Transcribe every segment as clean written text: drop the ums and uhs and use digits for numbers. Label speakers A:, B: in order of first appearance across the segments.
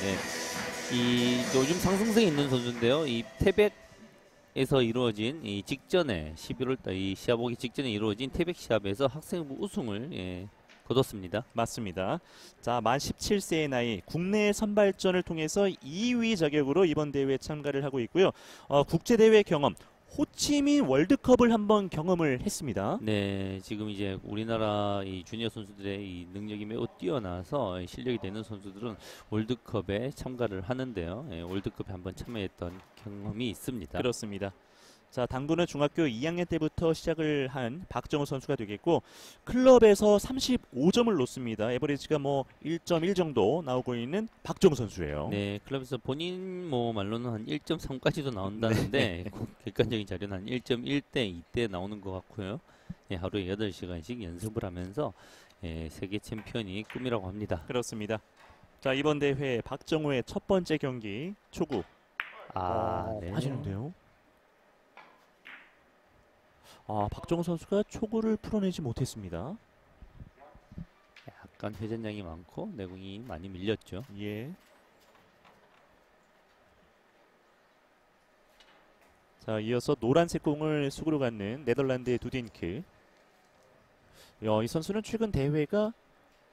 A: 네. 이 요즘 상승세에 있는 선수인데요. 이 태백에서 이루어진 이 직전에 11월달 이 시합 오기 직전에 이루어진 태백 시합에서 학생부 우승을 거뒀습니다.
B: 맞습니다. 자, 만 17세의 나이 국내 선발전을 통해서 2위 자격으로 이번 대회에 참가를 하고 있고요. 국제대회 경험 호치민 월드컵을 한번 경험을 했습니다.
A: 네, 지금 이제 우리나라 이 주니어 선수들의 이 능력이 매우 뛰어나서 실력이 되는 선수들은 월드컵에 참가를 하는데요. 월드컵에 한번 참여했던 경험이 있습니다.
B: 그렇습니다. 자, 당구는 중학교 2학년 때부터 시작을 한 박정우 선수가 되겠고 클럽에서 35점을 놓습니다. 에버리지가 뭐 1.1 정도 나오고 있는 박정우 선수예요.
A: 네, 클럽에서 본인 뭐 말로는 한 1.3까지도 나온다는데 객관적인 자료는 한 1.1대 2대 나오는 것 같고요. 하루에 8시간씩 연습을 하면서 세계 챔피언이 꿈이라고 합니다.
B: 그렇습니다. 자, 이번 대회 박정우의 첫 번째 경기 초구.
A: 네.
B: 하시는데요. 박정우 선수가 초구를 풀어내지 못했습니다.
A: 약간 회전량이 많고 내공이 많이 밀렸죠.
B: 예. 자, 이어서 노란색 공을 수구로 갖는 네덜란드의 두딘크. 이 선수는 최근 대회가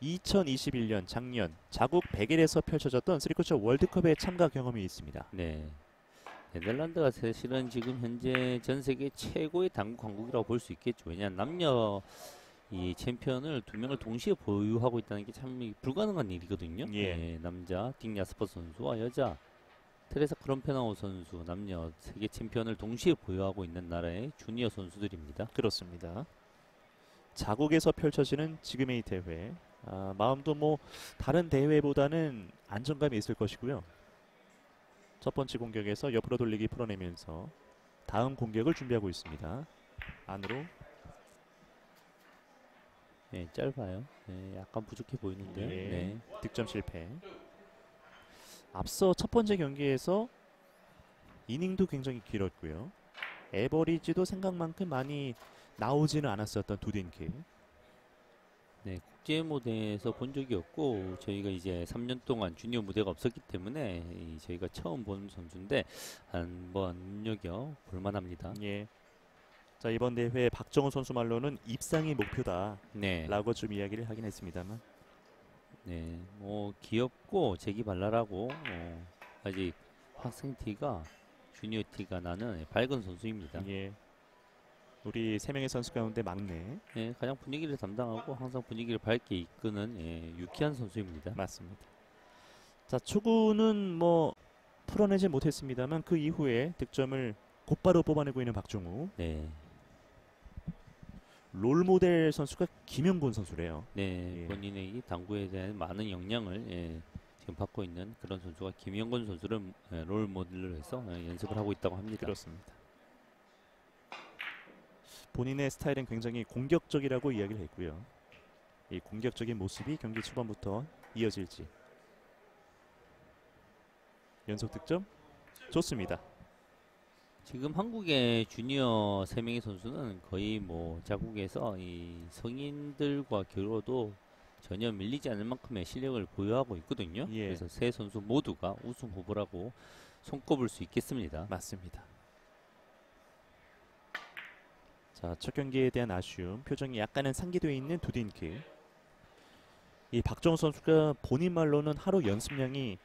B: 2021년 작년 자국 베겔에서 펼쳐졌던 쓰리코처 월드컵에 참가 경험이 있습니다.
A: 네. 네덜란드가 사실은 지금 현재 전 세계 최고의 당구 강국이라고 볼 수 있겠죠. 왜냐하면 남녀 이 챔피언을 2명을 동시에 보유하고 있다는 게 참 불가능한 일이거든요.
B: 예.
A: 남자 딕 야스퍼 선수와 여자 테레사 크롬페나우 선수 남녀 세계 챔피언을 동시에 보유하고 있는 나라의 주니어 선수들입니다.
B: 그렇습니다. 자국에서 펼쳐지는 지금의 이 대회. 마음도 뭐 다른 대회보다는 안정감이 있을 것이고요. 첫 번째 공격에서 옆으로 돌리기 풀어내면서 다음 공격을 준비하고 있습니다. 안으로.
A: 네, 짧아요. 네, 약간 부족해 보이는데요.
B: 예.
A: 네.
B: 득점 실패. 앞서 첫 번째 경기에서 이닝도 굉장히 길었고요. 에버리지도 생각만큼 많이 나오지는 않았었던 두딘키.
A: 네, 국제 무대에서 본 적이 없고 저희가 이제 3년 동안 주니어 무대가 없었기 때문에 저희가 처음 본 선수인데 한번 눈여겨 볼만합니다.
B: 예. 자, 이번 대회 박정우 선수 말로는 입상이 목표다
A: 네,
B: 라고 좀 이야기를 하긴 했습니다만
A: 네, 뭐 귀엽고 재기발랄하고 아직 학생 티가 주니어 티가 나는 밝은 선수입니다.
B: 예. 우리 세 명의 선수 가운데 막내.
A: 네, 가장 분위기를 담당하고 항상 분위기를 밝게 이끄는 유쾌한 선수입니다.
B: 맞습니다. 자, 초구는 뭐 풀어내지 못했습니다만 그 이후에 득점을 곧바로 뽑아내고 있는 박종우.
A: 네,
B: 롤모델 선수가 김영곤 선수래요.
A: 네,
B: 예.
A: 본인의 이 당구에 대한 많은 영향을 지금 받고 있는 그런 선수가 김영건 선수를 롤 모델로 해서 연습을 하고 있다고 합니다.
B: 그렇습니다. 본인의 스타일은 굉장히 공격적이라고 이야기를 했고요. 이 공격적인 모습이 경기 초반부터 이어질지. 연속 득점 좋습니다.
A: 지금 한국의 주니어 3명의 선수는 거의 뭐 자국에서 이 성인들과 겨뤄도 전혀 밀리지 않을 만큼의 실력을 보유하고 있거든요.
B: 예.
A: 그래서 세 선수 모두가 우승 후보라고 손꼽을 수 있겠습니다.
B: 맞습니다. 자, 첫 경기에 대한 아쉬움, 표정이 약간은 상기되어 있는 두딘크. 이 박정우 선수가 본인 말로는 하루 연습량이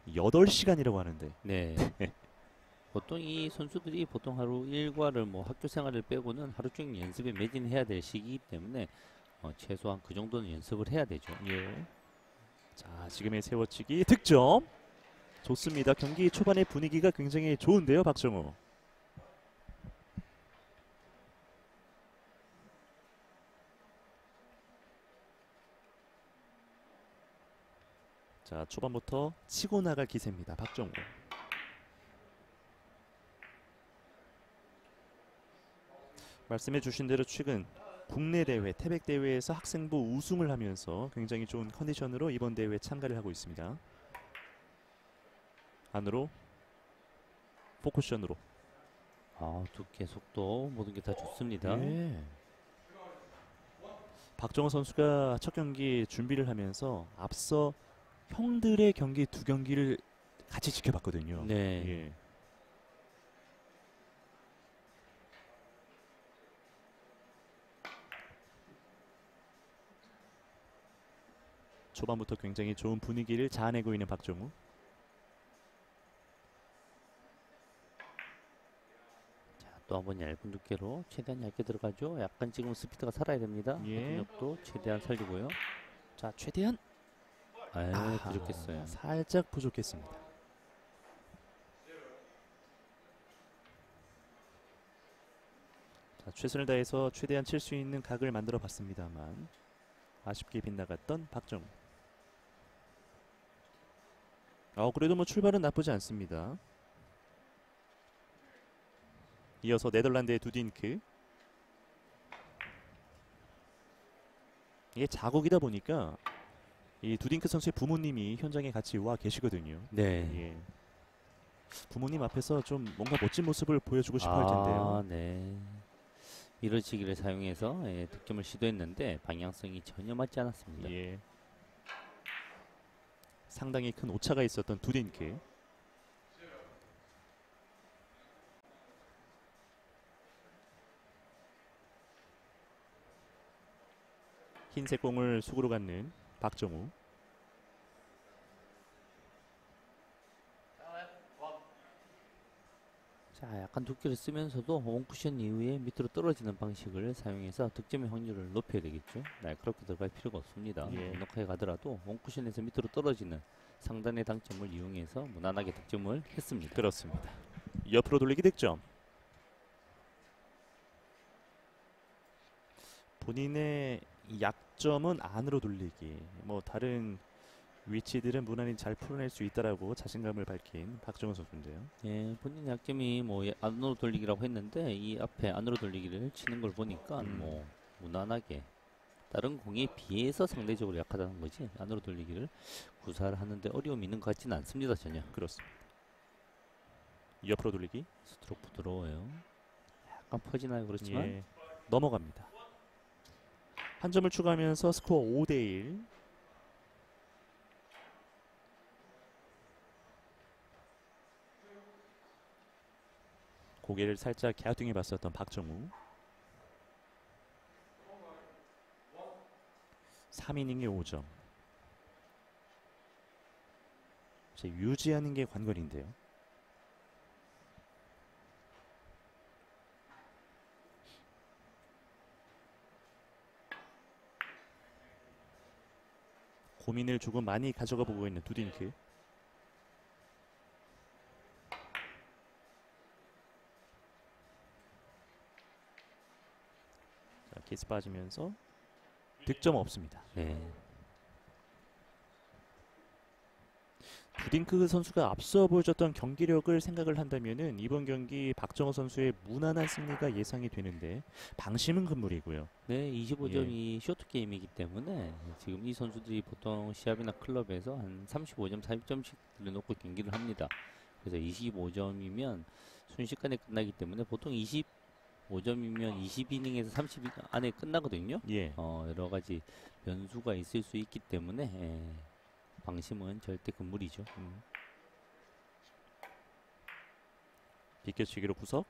B: 8시간이라고 하는데.
A: 네. 보통 이 선수들이 보통 하루 일과를 뭐 학교 생활을 빼고는 하루 종일 연습에 매진해야 될 시기이기 때문에 최소한 그 정도는 연습을 해야 되죠.
B: 예. 자, 지금의 세워치기 득점. 좋습니다. 경기 초반의 분위기가 굉장히 좋은데요, 박정우. 자, 초반부터 치고 나갈 기세입니다. 박정우. 말씀해 주신 대로 최근 국내 대회, 태백 대회에서 학생부 우승을 하면서 굉장히 좋은 컨디션으로 이번 대회에 참가를 하고 있습니다. 안으로 포쿠션으로.
A: 두께, 속도 모든 게 다 좋습니다.
B: 예. 박정호 선수가 첫 경기 준비를 하면서 앞서 형들의 경기 두 경기를 같이 지켜봤거든요.
A: 네.
B: 예. 초반부터 굉장히 좋은 분위기를 자아내고 있는 박정우.
A: 또 한번 얇은 두께로 최대한 얇게 들어가죠. 약간 지금 스피드가 살아야 됩니다.
B: 예.
A: 근육도 최대한 살리고요.
B: 자, 최대한 아하,
A: 부족했어요.
B: 살짝 부족했습니다. 자, 최선을 다해서 최대한 칠 수 있는 각을 만들어 봤습니다만 아쉽게 빗나갔던 박정우. 그래도 뭐 출발은 나쁘지 않습니다. 이어서 네덜란드의 두딘크. 이게 자국이다 보니까 이 두딩크 선수의 부모님이 현장에 같이 와 계시거든요.
A: 네.
B: 예. 부모님 앞에서 좀 뭔가 멋진 모습을 보여주고 싶어 할 텐데요.
A: 네. 이러지기를 사용해서 득점을 시도했는데 방향성이 전혀 맞지 않았습니다.
B: 예. 상당히 큰 오차가 있었던 두딩크. 흰색 공을 수구로 갖는 박정우.
A: 자, 약간 두께를 쓰면서도 원쿠션 이후에 밑으로 떨어지는 방식을 사용해서 득점의 확률을 높여야 되겠죠. 날카롭게 들어갈 필요가 없습니다.
B: 예.
A: 넉넉하게 가더라도 원쿠션에서 밑으로 떨어지는 상단의 당점을 이용해서 무난하게 득점을 했습니다.
B: 그렇습니다. 옆으로 돌리기 득점. 본인의 약점은 안으로 돌리기. 뭐 다른 위치들은 무난히 잘 풀어낼 수 있다라고 자신감을 밝힌 박정우 선수인데요.
A: 예, 본인의 약점이 뭐 안으로 돌리기라고 했는데 이 앞에 안으로 돌리기를 치는 걸 보니까 뭐 무난하게 다른 공에 비해서 상대적으로 약하다는 거지 안으로 돌리기를 구사를 하는데 어려움이 있는 것 같지는 않습니다. 전혀.
B: 그렇습니다. 옆으로 돌리기.
A: 스트로크 부드러워요. 약간 퍼지나요? 그렇지만
B: 예, 넘어갑니다. 한 점을 추가하면서 스코어 5대1. 고개를 살짝 갸우뚱해 봤었던 박정우. 3이닝에 5점. 유지하는 게 관건인데요. 고민을 조금 많이 가져가 보고 있는 두딩크. 자, 키스 빠지면서 득점 없습니다.
A: 네.
B: 두딩크 선수가 앞서 보여줬던 경기력을 생각을 한다면은 이번 경기 박정호 선수의 무난한 승리가 예상이 되는데 방심은 금물이고요.
A: 네, 25점이 쇼트 게임이기 때문에 지금 이 선수들이 보통 시합이나 클럽에서 한 35점, 40점씩 들여놓고 경기를 합니다. 그래서 25점이면 순식간에 끝나기 때문에 보통 25점이면 20이닝에서 30인 안에 끝나거든요.
B: 예.
A: 여러 가지 변수가 있을 수 있기 때문에 방심은 절대 금물이죠.
B: 비껴치기로 구석.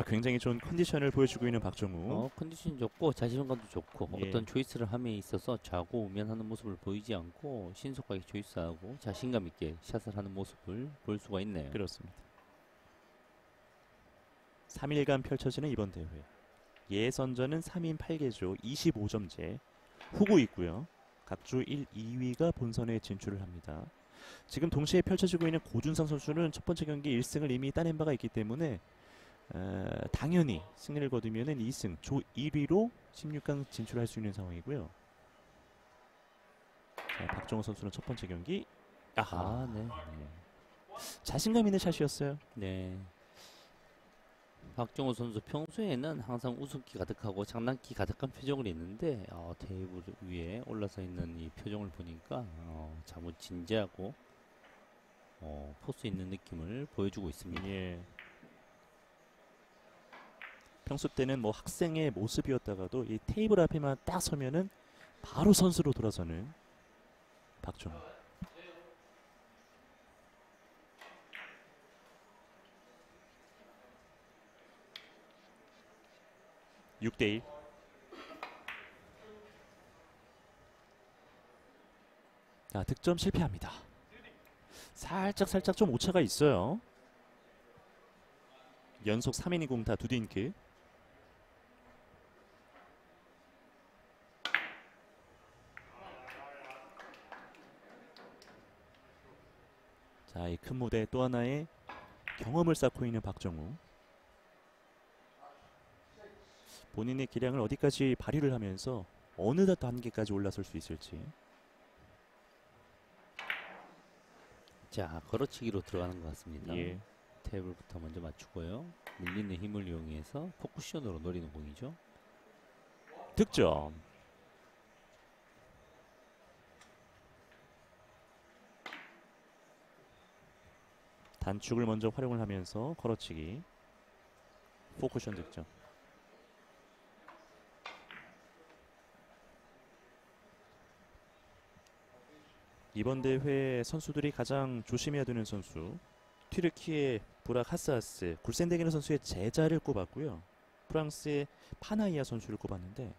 B: 굉장히 좋은 컨디션을 보여주고 있는 박정우.
A: 컨디션 좋고 자신감도 좋고
B: 예.
A: 어떤 초이스를 함에 있어서 좌고우면하는 모습을 보이지 않고 신속하게 초이스하고 자신감 있게 샷을 하는 모습을 볼 수가 있네요.
B: 그렇습니다. 3일간 펼쳐지는 이번 대회. 예선전은 3인 8개조 25점제 후고 있고요. 각조 1, 2위가 본선에 진출을 합니다. 지금 동시에 펼쳐지고 있는 고준상 선수는 첫 번째 경기 1승을 이미 따낸 바가 있기 때문에 당연히 승리를 거두면 2승 조 1위로 16강 진출할 수 있는 상황이고요. 자, 박정호 선수는 첫 번째 경기
A: 네.
B: 자신감 있는 샷이었어요.
A: 네. 박정호 선수 평소에는 항상 웃음기 가득하고 장난기 가득한 표정을 했는데 테이블 위에 올라서 있는 이 표정을 보니까 자칫 진지하고 포스 있는 느낌을 보여주고 있습니다.
B: 예. 평소 때는 뭐 학생의 모습이었다가도 이 테이블 앞에만 딱 서면은 바로 선수로 돌아서는 박종우. 6대1. 득점 실패합니다. 살짝 좀 오차가 있어요. 연속 3이닝 공타 2딩크. 자, 이 큰 무대 또 하나의 경험을 쌓고 있는 박정우. 본인의 기량을 어디까지 발휘를 하면서 어느 단계까지 올라설 수 있을지.
A: 자, 걸어치기로 들어가는 것 같습니다.
B: 예.
A: 테이블부터 먼저 맞추고요. 밀리는 힘을 이용해서 포쿠션으로 노리는 공이죠.
B: 득점. 단축을 먼저 활용을 하면서 걸어치기. 포쿠션 득점. 이번 대회 선수들이 가장 조심해야 되는 선수, 튀르키의 부락 하스하스, 굴센데게르 선수의 제자를 꼽았고요. 프랑스의 파나이아 선수를 꼽았는데,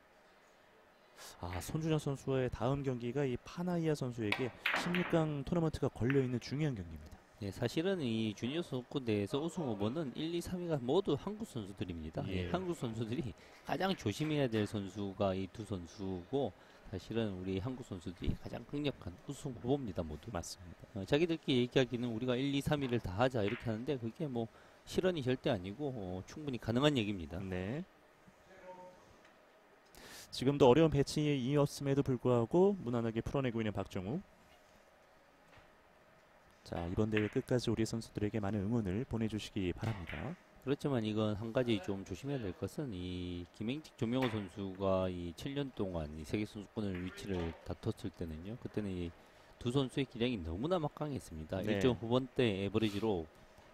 B: 손준영 선수의 다음 경기가 이 파나이아 선수에게 16강 토너먼트가 걸려있는 중요한 경기입니다.
A: 네, 사실은 이 주니어 선수권대회에서 우승 후보는 1, 2, 3위가 모두 한국 선수들입니다.
B: 예.
A: 한국 선수들이 가장 조심해야 될 선수가 이 두 선수고, 사실은 우리 한국 선수들이 가장 강력한 우승 후보입니다, 모두.
B: 맞습니다.
A: 자기들끼리 얘기하기는 우리가 1, 2, 3위를 다 하자 이렇게 하는데, 그게 뭐 실현이 절대 아니고 충분히 가능한 얘기입니다.
B: 네. 지금도 어려운 배치이었음에도 불구하고 무난하게 풀어내고 있는 박정우. 자, 이번 대회 끝까지 우리 선수들에게 많은 응원을 보내주시기 바랍니다.
A: 그렇지만 이건 한 가지 좀 조심해야 될 것은 이 김행직 조명호 선수가 이 7년 동안 이 세계 선수권을 위치를 다퉜을 때는요. 그때는 이 두 선수의 기량이 너무나 막강했습니다.
B: 네.
A: 1.9번대 에버리지로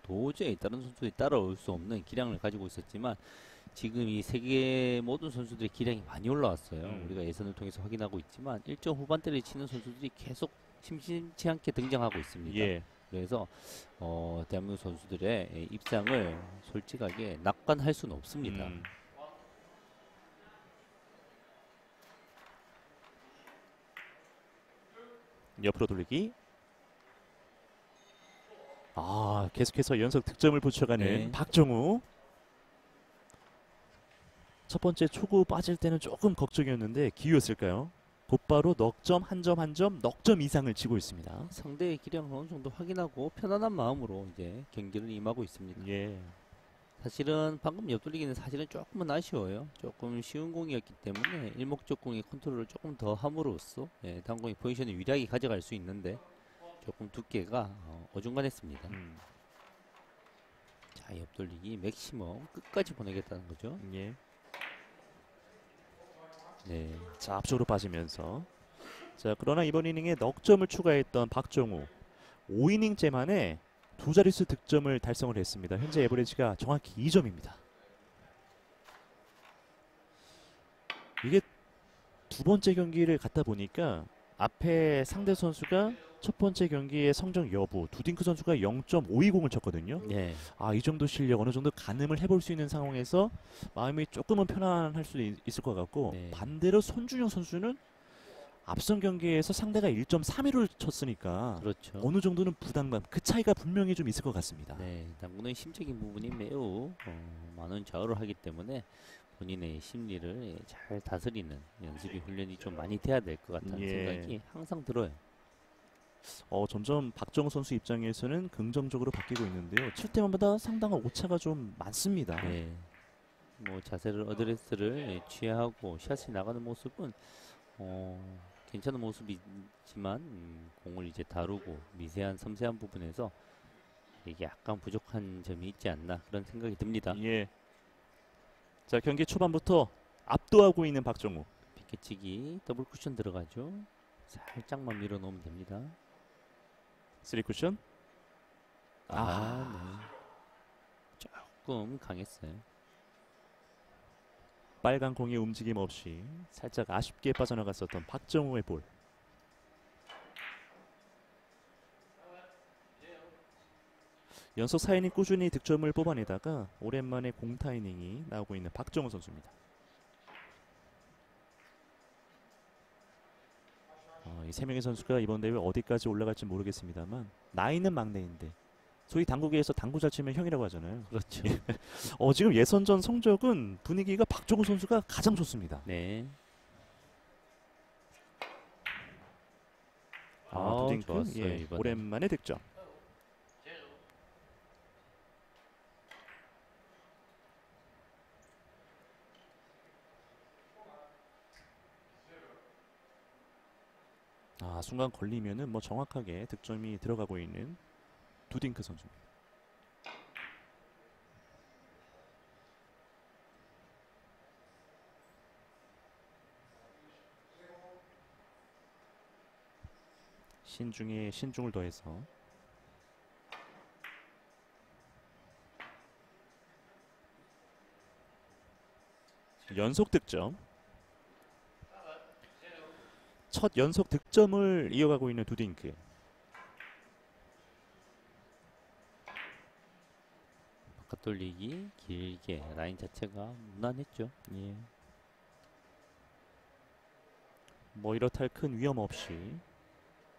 A: 도저히 다른 선수들이 따라올 수 없는 기량을 가지고 있었지만, 지금 이 세계 모든 선수들의 기량이 많이 올라왔어요. 우리가 예선을 통해서 확인하고 있지만 1.후반대를 치는 선수들이 계속 심심치 않게 등장하고 있습니다.
B: 예.
A: 그래서 대한민국 선수들의 입상을 솔직하게 낙관할 수는 없습니다.
B: 옆으로 돌리기. 계속해서 연속 득점을 붙여가는
A: 네.
B: 박정우. 첫 번째 초구 빠질 때는 조금 걱정이었는데 기회였을까요? 곧바로 넉점 한 점 넉점 이상을 치고 있습니다.
A: 상대의 기량을 어느 정도 확인하고 편안한 마음으로 이제 경기를 임하고 있습니다.
B: 예.
A: 사실은 방금 옆돌리기는 사실은 조금은 아쉬워요. 조금 쉬운 공이었기 때문에 일목적공의 컨트롤을 조금 더 함으로써 다음 공의 포지션을 유리하게 가져갈 수 있는데 조금 두께가 어중간했습니다. 자, 옆돌리기 맥시멈 끝까지 보내겠다는 거죠.
B: 예.
A: 네.
B: 자, 앞쪽으로 빠지면서. 자, 그러나 이번 이닝에 넉점을 추가했던 박정우. 5이닝째 만에 두 자릿수 득점을 달성을 했습니다. 현재 에버리지가 정확히 2점입니다. 이게 두 번째 경기를 갖다 보니까 앞에 상대 선수가 첫 번째 경기의 성적 여부, 두딩크 선수가 0.520을 쳤거든요.
A: 네.
B: 이 정도 실력 어느 정도 가늠을 해볼 수 있는 상황에서 마음이 조금은 편안할 수도 있을 것 같고,
A: 네.
B: 반대로 손준영 선수는 앞선 경기에서 상대가 1.31을 쳤으니까
A: 그렇죠.
B: 어느 정도는 부담감, 그 차이가 분명히 좀 있을 것 같습니다.
A: 네, 당구는 심적인 부분이 매우 많은 좌우를 하기 때문에 본인의 심리를 잘 다스리는 연습이 훈련이 좀 많이 돼야 될 것 같다는 생각이 항상 들어요.
B: 점점 박정우 선수 입장에서는 긍정적으로 바뀌고 있는데요. 칠 때마다 상당한 오차가 좀 많습니다.
A: 네, 뭐 자세를 어드레스를 취하고 샷이 나가는 모습은 괜찮은 모습이지만 공을 이제 다루고 미세한 섬세한 부분에서 이게 약간 부족한 점이 있지 않나 그런 생각이 듭니다.
B: 예. 자, 경기 초반부터 압도하고 있는 박정우.
A: 비껴치기 더블 쿠션 들어가죠. 살짝만 밀어 놓으면 됩니다.
B: 3쿠션.
A: 네. 조금 강했어요.
B: 빨간 공의 움직임 없이 살짝 아쉽게 빠져나갔었던 박정우의 볼. 연속 4이닝 꾸준히 득점을 뽑아내다가 오랜만에 공타 이닝이 나오고 있는 박정우 선수입니다. 이 세 명의 선수가 이번 대회 어디까지 올라갈지 모르겠습니다만 나이는 막내인데 소위 당구계에서 당구 잘 치면 형이라고 하잖아요.
A: 그렇죠.
B: 지금 예선전 성적은 분위기가 박정우 선수가 가장 좋습니다.
A: 네.
B: 두딩크
A: 좋았어요, 이번에.
B: 오랜만에 득점. 순간 걸리면은 뭐 정확하게 득점이 들어가고 있는 두딩크 선수입니다. 신중에 신중을 더해서 연속 득점. 첫 연속 득점을 이어가고 있는 두딩크.
A: 바깥 돌리기 길게 라인 자체가 무난했죠.
B: 예. 뭐 이렇다 할 큰 위험 없이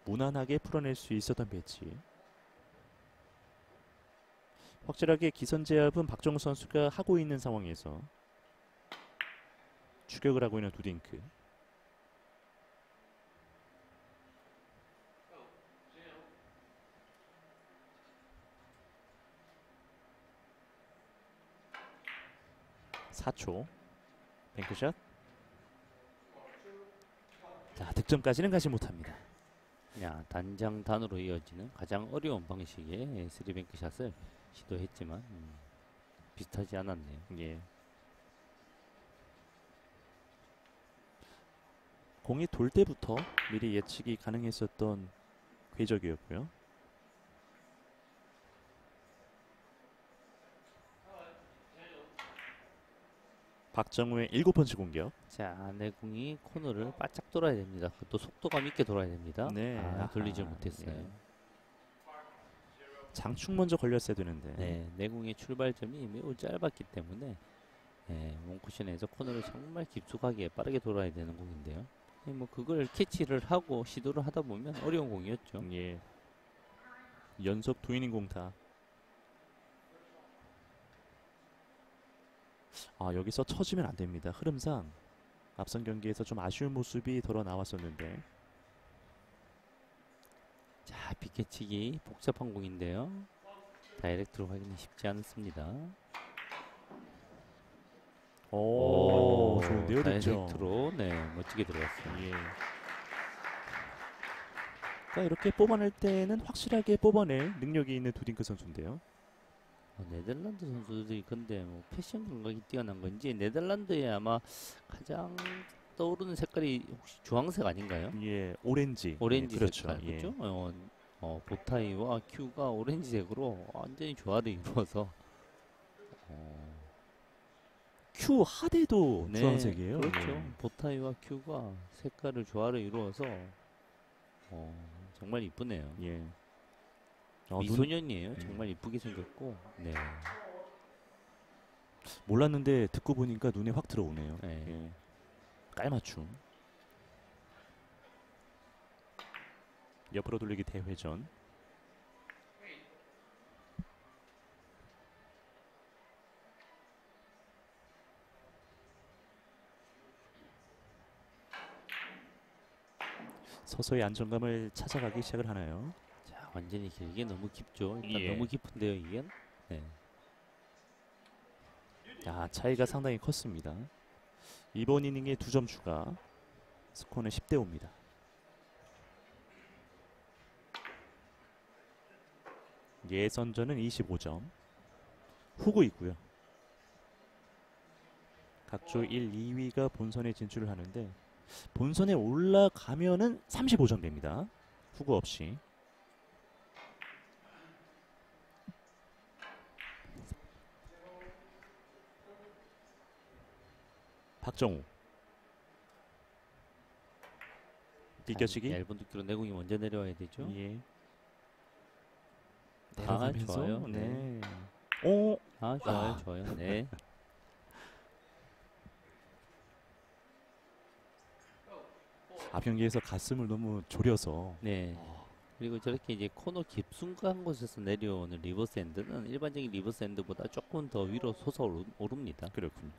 B: 무난하게 풀어낼 수 있었던 배치. 확실하게 기선 제압은 박정우 선수가 하고 있는 상황에서 추격을 하고 있는 두딩크. (4초) 뱅크샷. 자, 득점까지는 가지 못합니다.
A: 그냥 단장 단으로 이어지는 가장 어려운 방식의 스리뱅크 샷을 시도했지만 비슷하지 않았네요.
B: 예. 공이 돌 때부터 미리 예측이 가능했었던 궤적이었고요. 박정우의 7번째 공격.
A: 자, 내 공이 코너를 바짝 돌아야 됩니다. 또 속도감 있게 돌아야 됩니다.
B: 네.
A: 돌리지
B: 아하,
A: 못했어요.
B: 예. 장축 먼저 걸렸어야 되는데.
A: 네, 내공의 출발점이 매우 짧았기 때문에 롱쿠션에서 코너를 정말 깊숙하게 빠르게 돌아야 되는 공인데요. 뭐 그걸 캐치를 하고 시도를 하다 보면 어려운 공이었죠.
B: 예. 연속 2이닝 공타. 여기서 처지면 안 됩니다. 흐름상 앞선 경기에서 좀 아쉬운 모습이 돌아 나왔었는데.
A: 자, 빗캐치기 복잡한 공인데요. 다이렉트로 확인이 쉽지 않습니다.
B: 좋은데요, 득점.
A: 다이렉트로 멋지게 들어갔어요.
B: 예. 그러니까 이렇게 뽑아낼 때는 확실하게 뽑아낼 능력이 있는 두딩크 선수인데요.
A: 네덜란드 선수들이 근데 뭐 패션 감각이 뛰어난 건지 네덜란드에 아마 가장 떠오르는 색깔이 혹시 주황색 아닌가요?
B: 예, 오렌지.
A: 오렌지
B: 예, 그렇죠.
A: 색깔
B: 예.
A: 그렇죠? 보타이와 큐가 오렌지색으로 완전히 조화를 이루어서
B: 큐 하대도
A: 네,
B: 주황색이에요.
A: 그렇죠.
B: 예.
A: 보타이와 큐가 색깔을 조화를 이루어서 정말 이쁘네요.
B: 예.
A: 미소년이에요. 정말 이쁘게 생겼고, 네.
B: 몰랐는데 듣고 보니까 눈에 확 들어오네요.
A: 네.
B: 예. 깔맞춤. 옆으로 돌리기 대회전. 서서히 안정감을 찾아가기 시작을 하나요?
A: 자, 완전히 길게 너무 깊죠. 일단
B: 예.
A: 너무 깊은데요, 이게. 네.
B: 차이가 상당히 컸습니다. 이번 이닝에 2점 추가. 스코어는 10대 5입니다. 예선전은 25점. 후구 있고요. 각조 1, 2위가 본선에 진출을 하는데 본선에 올라가면은 35점 됩니다. 후구 없이. 박정우. 비껴치기.
A: 얇은 두께로 내공이 먼저 내려와야 되죠.
B: 예. 내려가면서
A: 좋아요.
B: 네. 오,
A: 좋아요, 좋아요. 네.
B: 앞 경기에서 가슴을 너무 졸여서
A: 네. 그리고 저렇게 이제 코너 깊숙한 곳에서 내려오는 리버스 핸드는 일반적인 리버스 핸드보다 조금 더 위로 솟아오릅니다.
B: 그렇군요.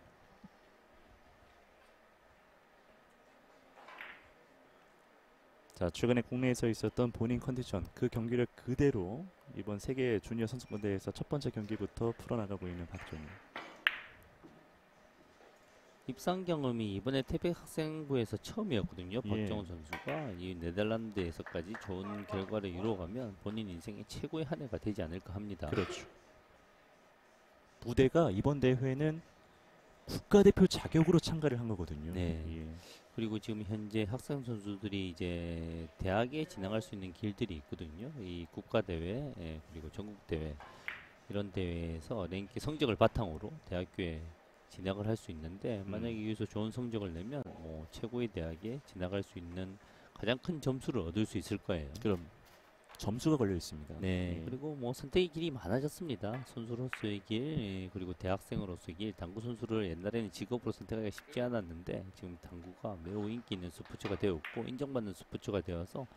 B: 자, 최근에 국내에서 있었던 본인 컨디션 그 경기를 그대로 이번 세계 주니어 선수권 대회에서 첫 번째 경기부터 풀어나가고 있는 박종우.
A: 입상 경험이 이번에 태백 학생부에서 처음이었거든요.
B: 예.
A: 박정우 선수가 이 네덜란드에서까지 좋은 결과를 이루어가면 본인 인생의 최고의 한 해가 되지 않을까 합니다.
B: 그렇죠. 무대가 이번 대회는 국가대표 자격으로 참가를 한 거거든요.
A: 네.
B: 예.
A: 그리고 지금 현재 학생 선수들이 이제 대학에 진학할 수 있는 길들이 있거든요. 이 국가대회 그리고 전국대회 이런 대회에서 랭킹 성적을 바탕으로 대학교에 진학을 할 수 있는데 만약에 여기서 좋은 성적을 내면 최고의 대학에 진학할 수 있는 가장 큰 점수를 얻을 수 있을 거예요.
B: 그럼 점수가 걸려 있습니다.
A: 네,
B: 예.
A: 그리고 뭐 선택의 길이 많아졌습니다. 선수로서의 길, 그리고 대학생으로서의 길, 당구 선수를 옛날에는 직업으로 선택하기가 쉽지 않았는데 지금 당구가 매우 인기 있는 스포츠가 되었고 인정받는 스포츠가 되어서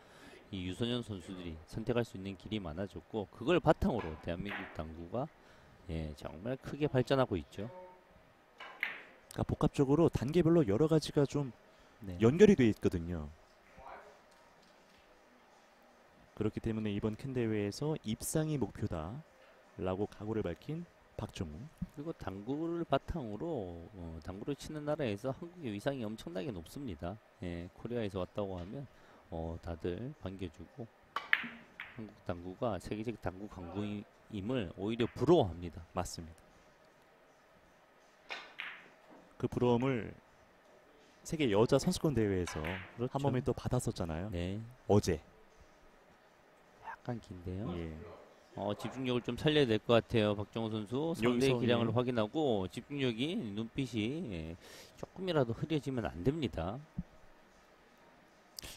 A: 이 유소년 선수들이 선택할 수 있는 길이 많아졌고 그걸 바탕으로 대한민국 당구가 정말 크게 발전하고 있죠.
B: 그러니까 복합적으로 단계별로 여러 가지가 좀
A: 네.
B: 연결이 돼 있거든요. 그렇기 때문에 이번 큰 대회에서 입상이 목표다라고 각오를 밝힌 박종우.
A: 그리고 당구를 바탕으로 당구를 치는 나라에서 한국의 위상이 엄청나게 높습니다. 코리아에서 왔다고 하면 다들 반겨주고 한국 당구가 세계적 당구 강국임을 오히려 부러워합니다.
B: 맞습니다. 그 부러움을 세계 여자 선수권 대회에서
A: 그렇죠.
B: 한 번에 또 받았었잖아요.
A: 네,
B: 어제.
A: 약간 긴데요.
B: 예.
A: 집중력을 좀 살려야 될 것 같아요. 박정우 선수 상대의
B: 여기서,
A: 기량을
B: 예.
A: 확인하고 집중력이 눈빛이 조금이라도 흐려지면 안 됩니다.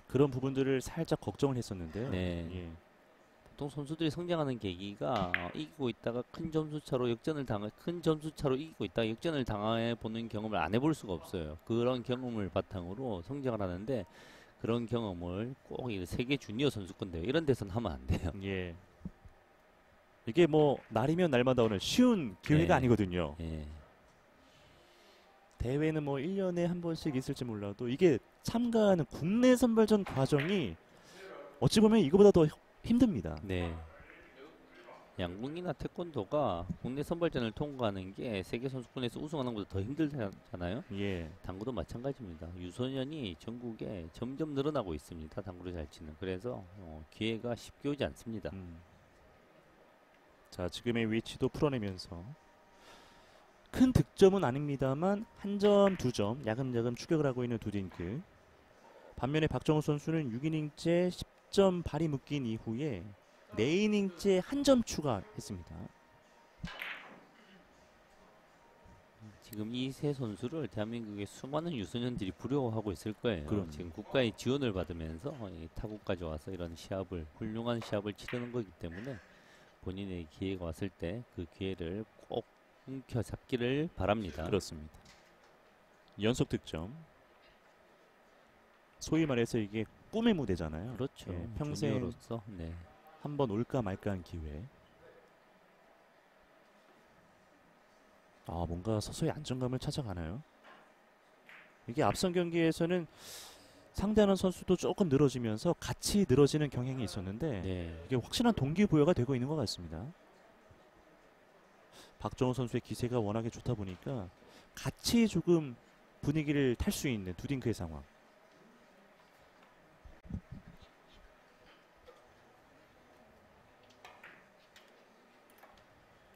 B: 그런 부분들을 살짝 걱정을 했었는데요.
A: 네.
B: 예.
A: 보통 선수들이 성장하는 계기가 이기고 있다가 큰 점수차로 이기고 있다가 역전을 당해 보는 경험을 안 해볼 수가 없어요. 그런 경험을 바탕으로 성장을 하는데 그런 경험을 꼭 이 세계 주니어 선수권 대회 이런 데서는 하면 안 돼요.
B: 예. 이게 뭐 날이면 날마다 오는 쉬운 기회가
A: 네.
B: 아니거든요.
A: 예.
B: 대회는 뭐 1년에 한 번씩 있을지 몰라도 이게 참가하는 국내 선발전 과정이 어찌 보면 이거보다 더 힘듭니다.
A: 네. 양궁이나 태권도가 국내 선발전을 통과하는 게 세계 선수권에서 우승하는 것보다 더 힘들잖아요.
B: 예.
A: 당구도 마찬가지입니다. 유소년이 전국에 점점 늘어나고 있습니다. 당구를 잘 치는. 그래서 기회가 쉽게 오지 않습니다.
B: 자, 지금의 위치도 풀어내면서 큰 득점은 아닙니다만 한 점, 두 점 야금야금 추격을 하고 있는 두딩크. 반면에 박정우 선수는 6이닝째 10점 발이 묶인 이후에 4이닝째 한 점 추가했습니다.
A: 지금 이 세 선수를 대한민국의 수많은 유소년들이 부러워하고 있을 거예요.
B: 그럼요.
A: 지금 국가의 지원을 받으면서 이 타국까지 와서 이런 훌륭한 시합을 치르는 거기 때문에 본인의 기회가 왔을 때 그 기회를 꼭 움켜잡기를 바랍니다.
B: 그렇습니다. 연속 득점. 소위 말해서 이게 꿈의 무대잖아요.
A: 그렇죠.
B: 예, 평생
A: 주니어로서 네.
B: 한번 올까 말까한 기회. 뭔가 서서히 안정감을 찾아가나요? 이게 앞선 경기에서는 상대하는 선수도 조금 늘어지면서 같이 늘어지는 경향이 있었는데
A: 네.
B: 이게 확실한 동기부여가 되고 있는 것 같습니다. 박정우 선수의 기세가 워낙에 좋다 보니까 같이 조금 분위기를 탈 수 있는 두딩크의 상황.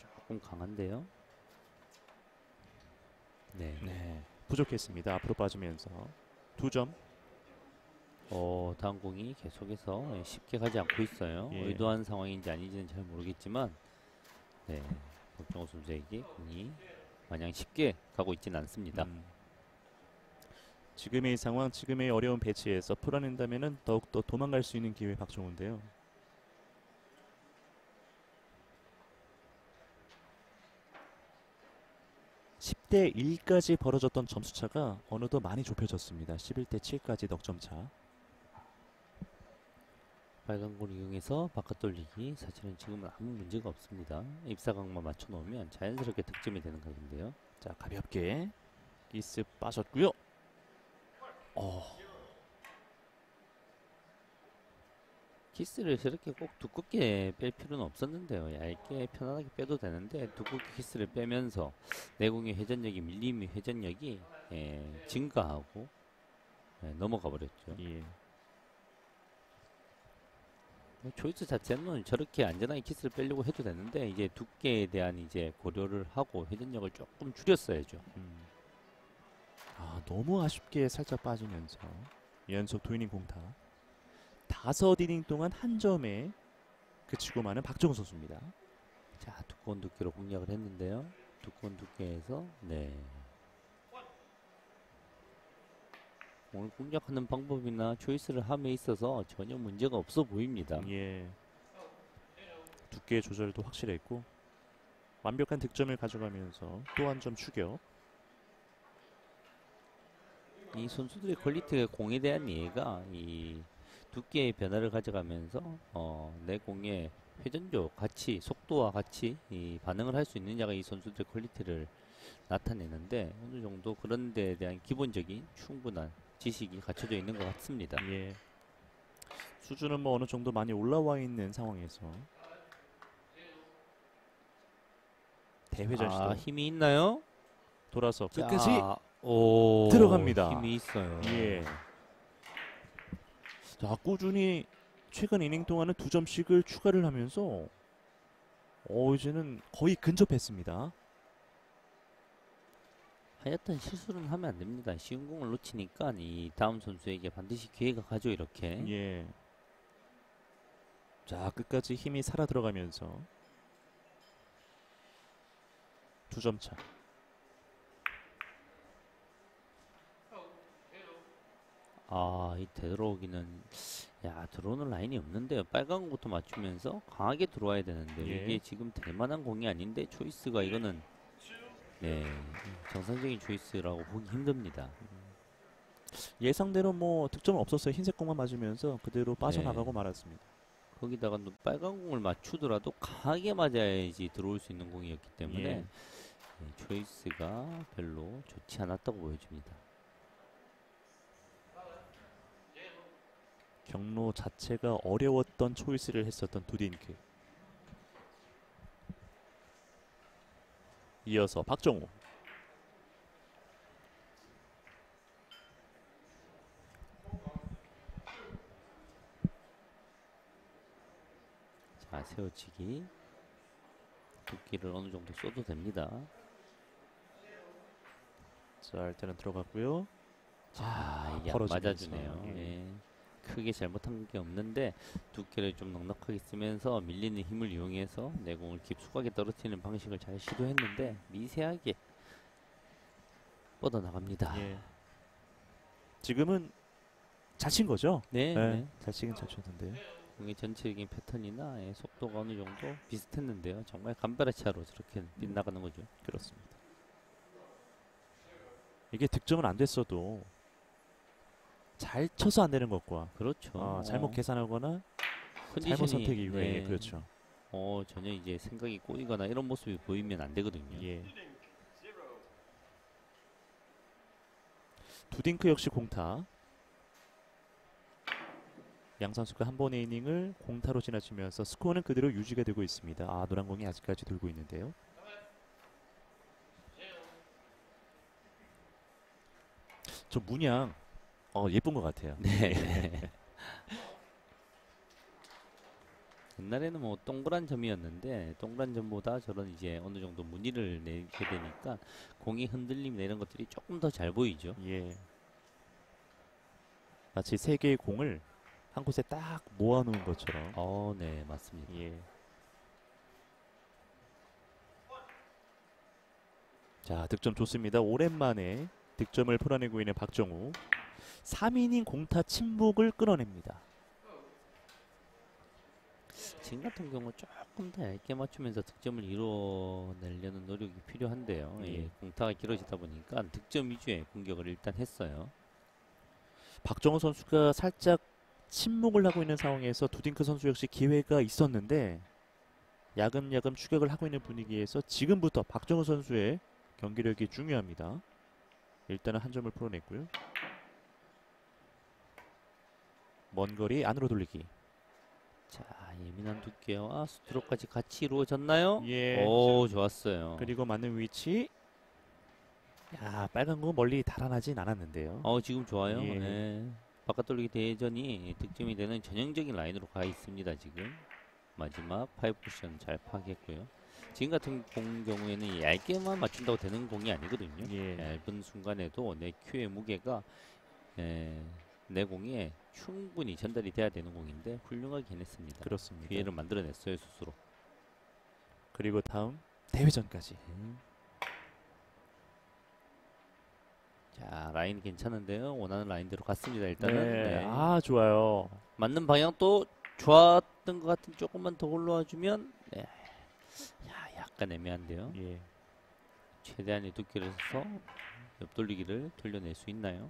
A: 조금 강한데요. 네.
B: 부족했습니다. 앞으로 빠지면서 2점.
A: 다음 공이 계속해서 쉽게 가지 않고 있어요.
B: 예.
A: 의도한 상황인지 아닌지는 잘 모르겠지만 네. 박정호 선수에게 공이 마냥 쉽게 가고 있지는 않습니다.
B: 지금의 상황, 지금의 어려운 배치에서 풀어낸다면 더욱더 도망갈 수 있는 기회 박정우인데요. 11대 1까지 벌어졌던 점수 차가 어느덧 많이 좁혀졌습니다. 11대 7까지 넉점 차.
A: 빨간 공 이용해서 바깥 돌리기. 사실은 지금은 아무 문제가 없습니다. 입사각만 맞춰 놓으면 자연스럽게 득점이 되는 각인데요.
B: 자, 가볍게 기스 빠졌고요.
A: 키스를 저렇게 꼭 두껍게 뺄 필요는 없었는데요. 얇게 편안하게 빼도 되는데 두껍게 키스를 빼면서 내공의 회전력이 밀림의 회전력이 증가하고 넘어가 버렸죠.
B: 예.
A: 조이스 자체는 저렇게 안전하게 키스를 빼려고 해도 되는데 이제 두께에 대한 이제 고려를 하고 회전력을 조금 줄였어야죠.
B: 너무 아쉽게 살짝 빠지면서 연속 2이닝 공타. 5이닝 동안 한 점에 그치고 마는 박정우 선수입니다.
A: 자, 두꺼운 두께로 공략을 했는데요. 두꺼운 두께에서 오늘 공략하는 방법이나 초이스를 함에 있어서 전혀 문제가 없어 보입니다.
B: 예. 두께 조절도 확실했고 완벽한 득점을 가져가면서 또 한 점 추격.
A: 이 선수들의 퀄리티가 공에 대한 이해가 이 두께의 변화를 가져가면서 내 공의 회전력 같이 속도와 같이 이 반응을 할 수 있느냐가 이 선수들의 퀄리티를 나타내는데 어느 정도 그런 데에 대한 기본적인 충분한 지식이 갖춰져 있는 것 같습니다.
B: 예. 수준은 뭐 어느 정도 많이 올라와 있는 상황에서 대회전 시도
A: 힘이 있나요?
B: 돌아서
A: 자,
B: 끝까지
A: 오,
B: 들어갑니다.
A: 힘이 있어요.
B: 예. 자, 꾸준히 최근 이닝 동안은 2점씩을 추가를 하면서 이제는 거의 근접했습니다.
A: 하여튼 실수는 하면 안 됩니다. 쉬운 공을 놓치니까 이 다음 선수에게 반드시 기회가 가죠. 이렇게.
B: 예. 자, 끝까지 힘이 살아 들어가면서 2점 차.
A: 이 되돌아오기는 들어오는 라인이 없는데요. 빨간 공부터 맞추면서 강하게 들어와야 되는데
B: 예.
A: 이게 지금 될 만한 공이 아닌데 초이스가 이거는 정상적인 초이스라고 보기 힘듭니다.
B: 예상대로 뭐 득점은 없었어요. 흰색 공만 맞으면서 그대로 빠져나가고 말았습니다.
A: 거기다가 또 빨간 공을 맞추더라도 강하게 맞아야지 들어올 수 있는 공이었기 때문에
B: 예.
A: 초이스가 별로 좋지 않았다고 보여집니다.
B: 경로 자체가 어려웠던 초이스를 했었던 두딘크. 이어서 박정우.
A: 자, 세워치기. 두께를 어느 정도 써도 됩니다.
B: 자, 일단은 들어갔고요.
A: 이게 안
B: 벌어지면서.
A: 맞아주네요. 예. 크게 잘못한 게 없는데 두께를 좀 넉넉하게 쓰면서 밀리는 힘을 이용해서 내공을 깊숙하게 떨어뜨리는 방식을 잘 시도했는데 미세하게 뻗어나갑니다.
B: 예. 지금은 잘 친 거죠?
A: 네.
B: 잘 치긴 잘 쳤는데요.
A: 공의 전체적인 패턴이나 속도가 어느 정도 비슷했는데요. 정말 간발의 차로 저렇게 빗나가는 거죠.
B: 그렇습니다. 이게 득점은 안 됐어도 잘 쳐서 안 되는 것과
A: 그렇죠.
B: 잘못 계산하거나
A: 컨디션이,
B: 잘못 선택 이후에 그렇죠.
A: 전혀 이제 생각이 꼬이거나 이런 모습이 보이면 안 되거든요.
B: 예. 두딩크 역시 공타. 양 선수가 한 번의 이닝을 공타로 지나치면서 스코어는 그대로 유지가 되고 있습니다. 노란 공이 아직까지 돌고 있는데요. 저 문양 예쁜 것 같아요.
A: 네. 옛날에는 뭐 동그란 점이었는데 동그란 점보다 저런 이제 어느 정도 무늬를 내게 되니까 공이 흔들림 이런 것들이 조금 더 잘 보이죠.
B: 예. 마치 세 개의 공을 한 곳에 딱 모아놓은 것처럼.
A: 네, 맞습니다.
B: 예. 자, 득점 좋습니다. 오랜만에 득점을 풀어내고 있는 박정우. 3이닝 공타 침묵을 끊어냅니다.
A: 지금 같은 경우 조금 더 얇게 맞추면서 득점을 이뤄내려는 노력이 필요한데요.
B: 예.
A: 예, 공타가 길어지다 보니까 득점 위주의 공격을 일단 했어요.
B: 박정호 선수가 살짝 침묵을 하고 있는 상황에서 두딩크 선수 역시 기회가 있었는데 야금야금 추격을 하고 있는 분위기에서 지금부터 박정호 선수의 경기력이 중요합니다. 일단은 한 점을 풀어냈고요. 먼 거리 안으로 돌리기.
A: 자, 예민한 두께와 스트로크까지 같이 이루어졌나요?
B: 예.
A: 오, 좋았어요.
B: 그리고 맞는 위치. 야, 빨간 공 멀리 달아나진 않았는데요.
A: 지금 좋아요.
B: 예.
A: 네. 바깥 돌리기 대전이 득점이 되는 전형적인 라인으로 가 있습니다. 지금 마지막 파이브 쿠션 잘 파악했고요. 지금 같은 경우에는 얇게만 맞춘다고 되는 공이 아니거든요.
B: 예.
A: 얇은 순간에도 내 큐의 무게가 내 공에 충분히 전달이 돼야 되는 공인데 훌륭하게 해냈습니다.
B: 그렇습니다.
A: 기회를 만들어냈어요 스스로.
B: 그리고 다음 대회전까지.
A: 자, 라인 괜찮은데요. 원하는 라인대로 갔습니다. 일단은 네.
B: 아, 좋아요.
A: 맞는 방향도 좋았던 것 같은 조금만 더 올라와 주면 약간 애매한데요.
B: 예.
A: 최대한의 두께를 써서 옆돌리기를 돌려낼 수 있나요?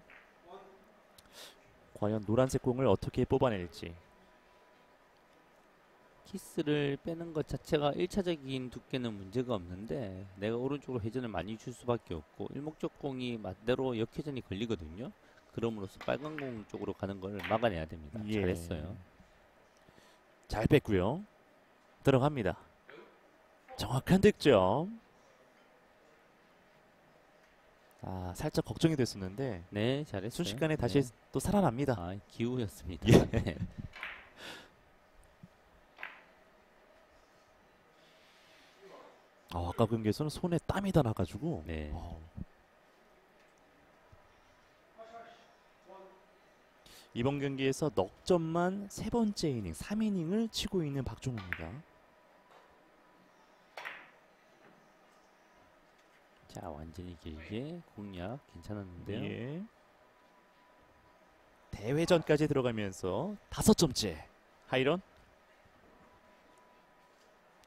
B: 과연 노란색 공을 어떻게 뽑아낼지.
A: 키스를 빼는 것 자체가 1차적인 두께는 문제가 없는데 내가 오른쪽으로 회전을 많이 줄 수밖에 없고 일목적 공이 맞대로 역회전이 걸리거든요. 그럼으로써 빨간 공 쪽으로 가는 걸 막아내야 됩니다.
B: 예.
A: 잘했어요.
B: 잘 뺐고요. 들어갑니다. 정확한 득점. 아, 살짝 걱정이 됐었는데
A: 네, 잘했어요.
B: 순식간에 다시
A: 네.
B: 또 살아납니다.
A: 아, 기우였습니다.
B: 예.
A: 네.
B: 아까 경기에서는 손에 땀이 다 나가지고.
A: 네.
B: 이번 경기에서 넉 점만 세 번째 이닝, 3이닝을 치고 있는 박종호입니다.
A: 자, 완전히 길게 공략 괜찮았는데요.
B: 예. 대회전까지 들어가면서 5점째 하이런.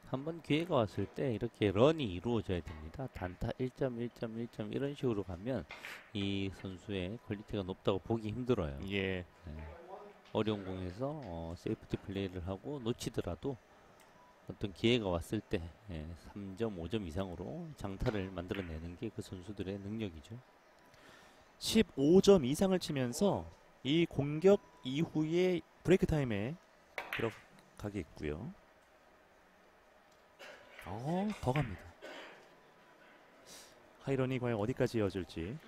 A: 한번 기회가 왔을 때 이렇게 런이 이루어져야 됩니다. 단타 1점, 1점, 1점 이런 식으로 가면 이 선수의 퀄리티가 높다고 보기 힘들어요.
B: 예.
A: 어려운 공에서 세이프티 플레이를 하고 놓치더라도 어떤 기회가 왔을 때 3점, 5점 이상으로 장타를 만들어내는 게 그 선수들의 능력이죠.
B: 15점 이상을 치면서 이 공격 이후에 브레이크 타임에 들어가겠고요. 더 갑니다. 하이런이 과연 어디까지 이어질지.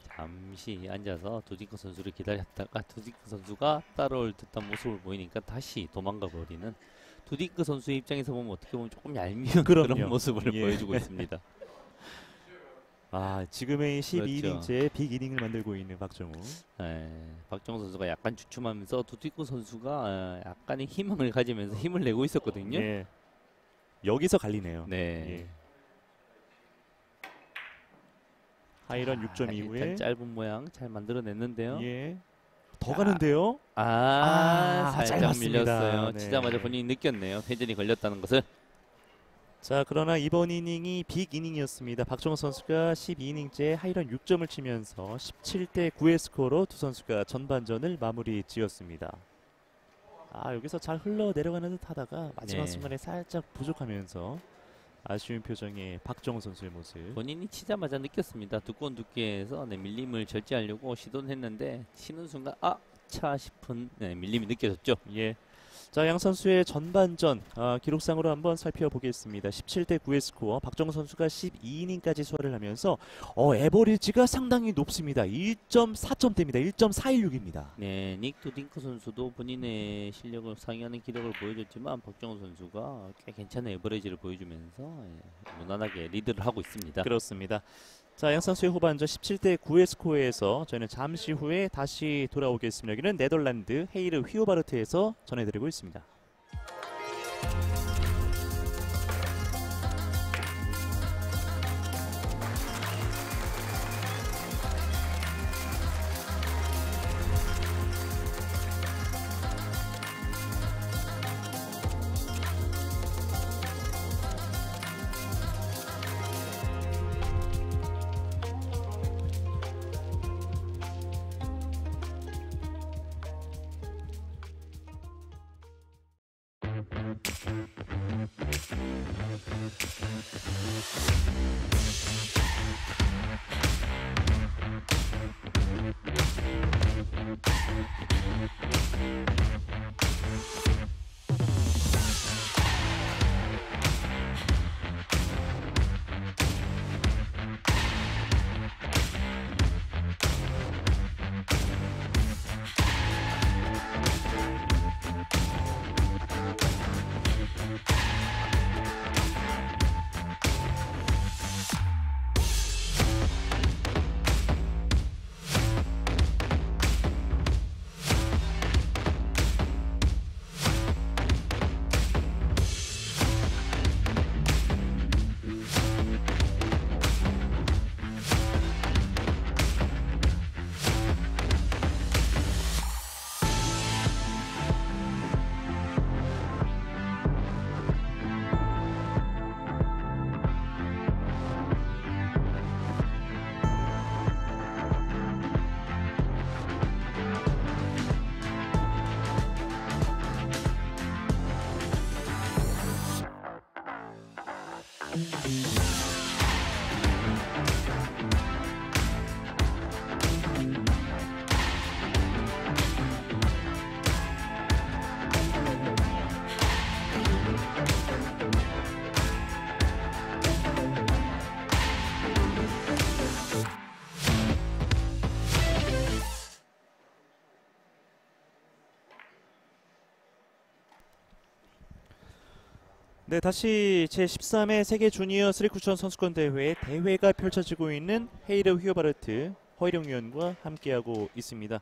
A: 잠시 앉아서 두딩크 선수를 기다렸다가 두딩크 선수가 따라올 듯한 모습을 보이니까 다시 도망가 버리는 두딩크 선수의 입장에서 보면 어떻게 보면 조금 얄미운
B: 그럼요.
A: 그런 모습을
B: 예.
A: 보여주고 있습니다.
B: 아, 지금의 12이닝째
A: 그렇죠.
B: 빅 이닝을 만들고 있는 박정우.
A: 박정호 선수가 약간 주춤하면서 두딩크 선수가 약간의 희망을 가지면서 힘을 내고 있었거든요.
B: 예. 여기서 갈리네요.
A: 네.
B: 예. 하이런 6점 이후에
A: 일단 짧은 모양 잘 만들어냈는데요.
B: 예. 더
A: 자,
B: 가는데요.
A: 살짝
B: 짧았습니다.
A: 밀렸어요.
B: 네.
A: 치자마자 본인이 느꼈네요. 회전이 걸렸다는 것을.
B: 자, 그러나 이번 이닝이 빅 이닝이었습니다. 박정호 선수가 12이닝째 하이런 6점을 치면서 17대 9의 스코어로 두 선수가 전반전을 마무리 지었습니다. 여기서 잘 흘러 내려가는 듯 하다가 마지막
A: 네.
B: 순간에 살짝 부족하면서 아쉬운 표정의 박정호 선수의 모습.
A: 본인이 치자마자 느꼈습니다. 두꺼운 두께에서 밀림을 절제하려고 시도는 했는데 치는 순간 차 싶은 밀림이 느껴졌죠.
B: 예. 자, 양 선수의 전반전 기록상으로 한번 살펴보겠습니다. 17대 9의 스코어. 박정호 선수가 12이닝까지 소화를 하면서 에버리지가 상당히 높습니다. 1.4점대입니다. 1.416입니다.
A: 네, 닉 두딩크 선수도 본인의 실력을 상회하는 기록을 보여줬지만 박정호 선수가 꽤 괜찮은 에버리지를 보여주면서 무난하게 리드를 하고 있습니다.
B: 그렇습니다. 자, 양 선수의 후반전 17대 9의 스코어에서 저희는 잠시 후에 다시 돌아오겠습니다. 여기는 네덜란드 헤이르 휘오바르트에서 전해드리고 있습니다. 네, 다시 제13회 세계 주니어 3쿠션 선수권 대회가 펼쳐지고 있는 헤이르 휘어바르트 허일영 위원과 함께하고 있습니다.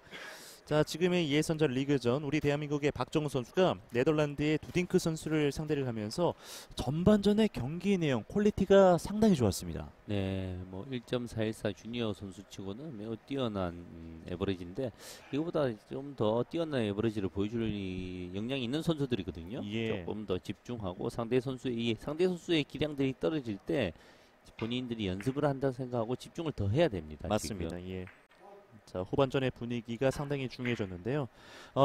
B: 자, 지금의 예선전 리그전 우리 대한민국의 박정우 선수가 네덜란드의 두딩크 선수를 상대를 하면서 전반전의 경기 내용 퀄리티가 상당히 좋았습니다.
A: 네, 뭐 1.414 주니어 선수치고는 매우 뛰어난 에버리지인데 이거보다 좀 더 뛰어난 에버리지를 보여줄 역량이 있는 선수들이거든요.
B: 예.
A: 조금 더 집중하고 상대 선수의 기량들이 떨어질 때 본인들이 연습을 한다 생각하고 집중을 더 해야 됩니다.
B: 맞습니다.
A: 지금.
B: 예. 자, 후반전의 분위기가 상당히 중요해졌는데요.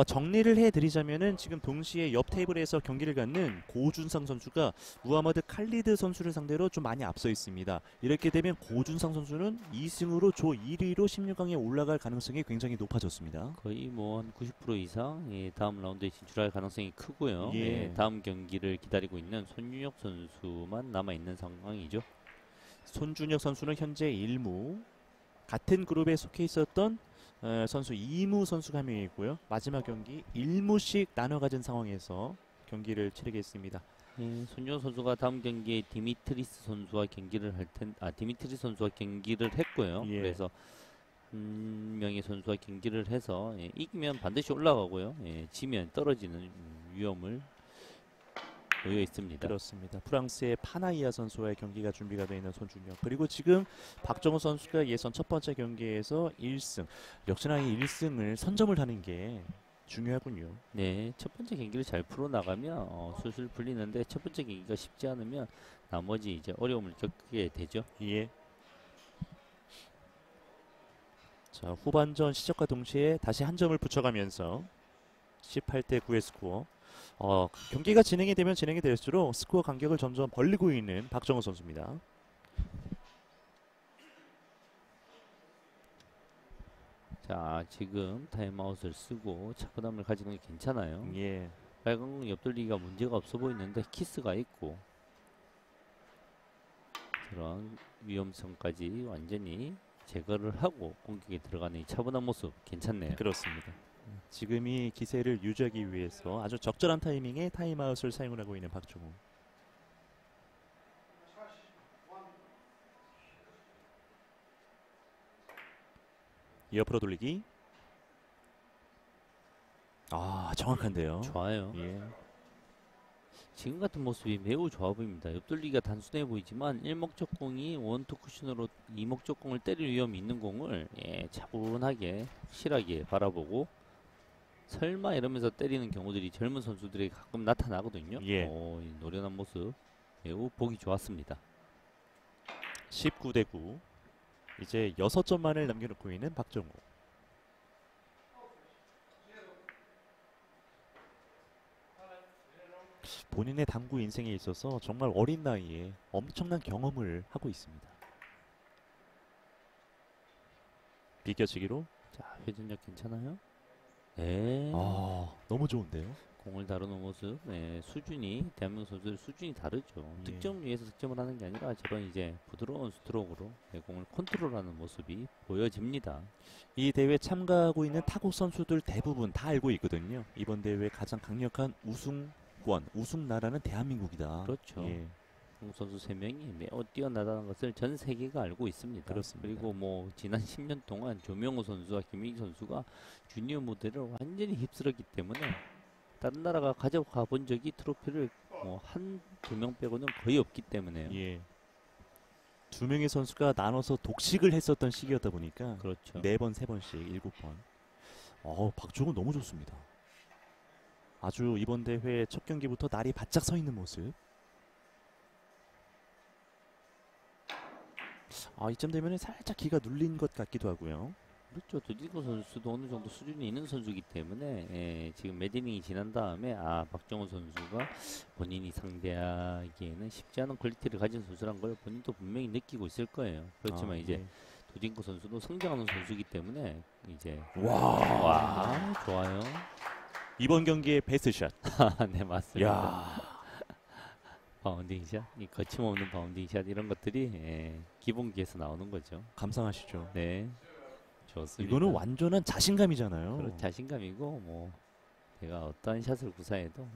B: 정리를 해드리자면은 지금 동시에 옆 테이블에서 경기를 갖는 고준상 선수가 무하마드 칼리드 선수를 상대로 좀 많이 앞서 있습니다. 이렇게 되면 고준상 선수는 2승으로 조 1위로 16강에 올라갈 가능성이 굉장히 높아졌습니다.
A: 거의 뭐 한 90% 이상 다음 라운드에 진출할 가능성이 크고요.
B: 예.
A: 다음 경기를 기다리고 있는 손윤혁 선수만 남아 있는 상황이죠.
B: 손준혁 선수는 현재 1무, 같은 그룹에 속해 있었던 선수 2무 선수가 한 명이고요. 마지막 경기 1무씩 나눠 가진 상황에서 경기를 치르겠습니다.
A: 손윤혁 선수가 다음 경기에 디미트리스 선수와 경기를 디미트리스 선수와 경기를 했고요.
B: 예.
A: 그래서 한 명의 선수와 경기를 해서 이기면 반드시 올라가고요. 지면 떨어지는 위험을 놓여 있습니다.
B: 그렇습니다. 프랑스의 파나이아 선수와의 경기가 준비가 되어 있는 손준혁, 그리고 지금 박정우 선수가 예선 첫 번째 경기에서 1승, 역시나 이 1승을 선점을 하는 게 중요하군요.
A: 네, 첫 번째 경기를 잘 풀어 나가면 술술 풀리는데 첫 번째 경기가 쉽지 않으면 나머지 이제 어려움을 겪게 되죠.
B: 예. 자, 후반전 시작과 동시에 다시 한 점을 붙여가면서 18대 9의 스코어. 경기가 진행이 될수록 스코어 간격을 점점 벌리고 있는 박정우 선수입니다.
A: 자, 지금 타임아웃을 쓰고 차분함을 가지는 게 괜찮아요.
B: 예.
A: 빨간 공 옆돌리기가 문제가 없어 보이는데 키스가 있고 그런 위험성까지 완전히 제거를 하고 공격에 들어가는 이 차분한 모습 괜찮네요.
B: 그렇습니다. 지금이 기세를 유지하기 위해서 아주 적절한 타이밍에 타임아웃을 사용을 하고 있는 박정우. 옆으로 돌리기. 정확한데요.
A: 좋아요.
B: 예.
A: 지금 같은 모습이 매우 좋아 보입니다. 옆돌리기가 단순해 보이지만 일목적공이 원투 쿠션으로 이목적공을 때릴 위험이 있는 공을 차분하게 확실하게 바라보고 설마 이러면서 때리는 경우들이 젊은 선수들에게 가끔 나타나거든요.
B: 예.
A: 이 노련한 모습 매우 보기 좋았습니다.
B: 19대 9. 이제 6점만을 남겨놓고 있는 박정우. 본인의 당구 인생에 있어서 정말 어린 나이에 엄청난 경험을 하고 있습니다. 비껴치기로.
A: 자, 회전력 괜찮아요? 네.
B: 너무 좋은데요.
A: 공을 다루는 모습, 네, 수준이 대한민국 선수들 수준이 다르죠.
B: 예.
A: 득점 위해서 득점을 하는 게 아니라 저런 이제 부드러운 스트로크로 네, 공을 컨트롤하는 모습이 보여집니다.
B: 이 대회 참가하고 있는 타국 선수들 대부분 다 알고 있거든요. 이번 대회 가장 강력한 우승 나라는 대한민국이다.
A: 그렇죠.
B: 예,
A: 한국 선수 3명이 매우 뛰어나다는 것을 전 세계가 알고 있습니다.
B: 그렇습니다.
A: 그리고 뭐 지난 10년 동안 조명호 선수와 김민기 선수가 주니어 무대를 완전히 휩쓸었기 때문에 다른 나라가 가져가 본 적이 트로피를 뭐 한 두 명 빼고는 거의 없기 때문에요.
B: 예. 두 명의 선수가 나눠서 독식을 했었던 시기였다 보니까
A: 그렇죠.
B: 4번, 3번씩 7번. 박종훈 너무 좋습니다. 아주 이번 대회 첫 경기부터 날이 바짝 서 있는 모습. 이쯤 되면 살짝 기가 눌린 것 같기도 하고요.
A: 그렇죠. 도지코 선수도 어느 정도 수준이 있는 선수이기 때문에 지금 매디닝이 지난 다음에 박정호 선수가 본인이 상대하기에는 쉽지 않은 퀄리티를 가진 선수란 걸 본인도 분명히 느끼고 있을 거예요. 그렇지만 이제
B: 네.
A: 도진코 선수도 성장하는 선수이기 때문에 이제
B: 와,
A: 좋아요.
B: 이번 경기의 베스트 샷.
A: 네, 맞습니다.
B: 야,
A: 바운딩 샷, 이 거침없는 바운딩 샷 이런 것들이 기본기에서 나오는 거죠.
B: 감상하시죠.
A: 네, 좋습니다.
B: 이거는 완전한 자신감이잖아요.
A: 그런 자신감이고 뭐 내가 어떠한 샷을 구사해도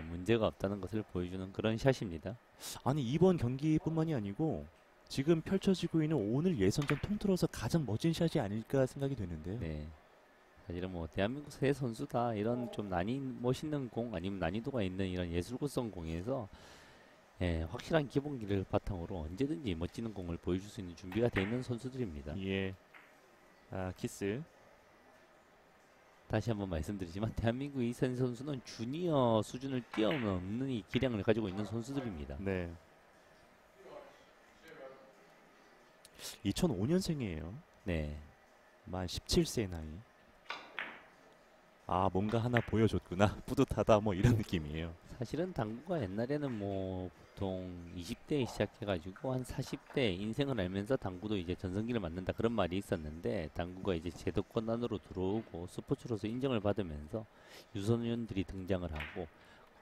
A: 문제가 없다는 것을 보여주는 그런 샷입니다.
B: 아니 이번 경기뿐만이 아니고 지금 펼쳐지고 있는 오늘 예선전 통틀어서 가장 멋진 샷이 아닐까 생각이 되는데요.
A: 네. 사실은 뭐 대한민국 새 선수 다 이런 좀 멋있는 공 아니면 난이도가 있는 이런 예술구성 공에서 확실한 기본기를 바탕으로 언제든지 멋지는 공을 보여줄 수 있는 준비가 되어 있는 선수들입니다.
B: 예. 키스.
A: 다시 한번 말씀드리지만 대한민국 이선 선수는 주니어 수준을 뛰어넘는 이 기량을 가지고 있는 선수들입니다.
B: 네. 2005년생이에요.
A: 네.
B: 만 17세의 나이. 뭔가 하나 보여줬구나. 뿌듯하다. 뭐 이런 느낌이에요.
A: 사실은 당구가 옛날에는 뭐 보통 20대에 시작해가지고 한 40대 인생을 알면서 당구도 이제 전성기를 맞는다 그런 말이 있었는데 당구가 이제 제도권 안으로 들어오고 스포츠로서 인정을 받으면서 유소년들이 등장을 하고